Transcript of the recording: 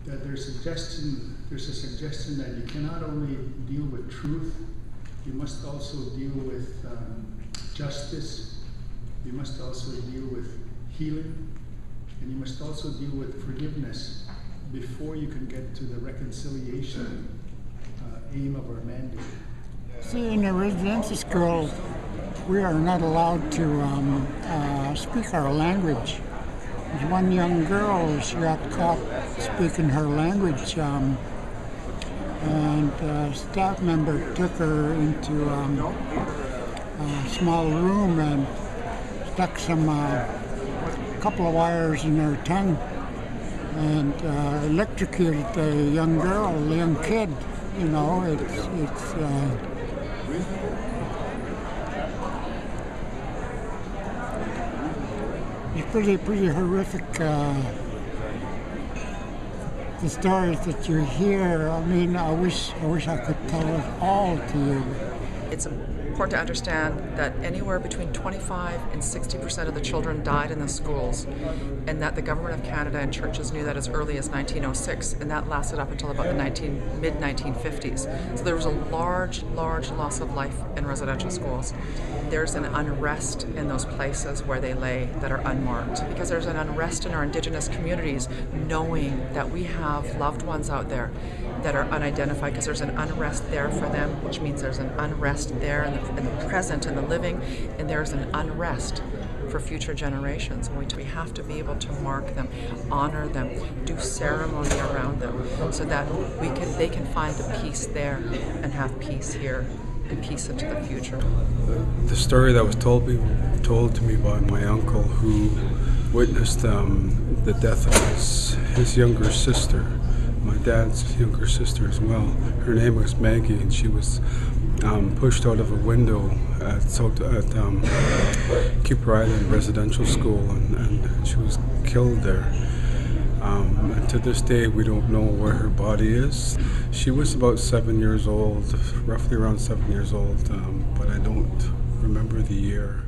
that there's a suggestion that you cannot only deal with truth, you must also deal with justice, you must also deal with healing, and you must also deal with forgiveness before you can get to the reconciliation aim of our mandate. See, in a residential school, we are not allowed to speak our language. There's one young girl, she got caught speaking her language, and a staff member took her into a small room and stuck a couple of wires in her tongue and electrocuted the young girl, the young kid. You know, it's pretty horrific. The stories that you hear. I mean, I wish I could tell it all to you. It's important to understand that anywhere between 25 and 60% of the children died in the schools, and that the government of Canada and churches knew that as early as 1906, and that lasted up until about the mid-1950s. So there was a large loss of life in residential schools. There's an unrest in those places where they lay that are unmarked, because there's an unrest in our Indigenous communities knowing that we have loved ones out there that are unidentified, because there's an unrest there for them, which means there's an unrest there in the present and the living, and there's an unrest for future generations. We have to be able to mark them, honor them, do ceremony around them, so that they can find the peace there and have peace here and peace into the future. The story that was told to me by my uncle, who witnessed the death of his younger sister, my dad's younger sister as well. Her name was Maggie, and she was pushed out of a window at Keeper Island Residential School, and she was killed there. And to this day, we don't know where her body is. She was about 7 years old, roughly around 7 years old, but I don't remember the year.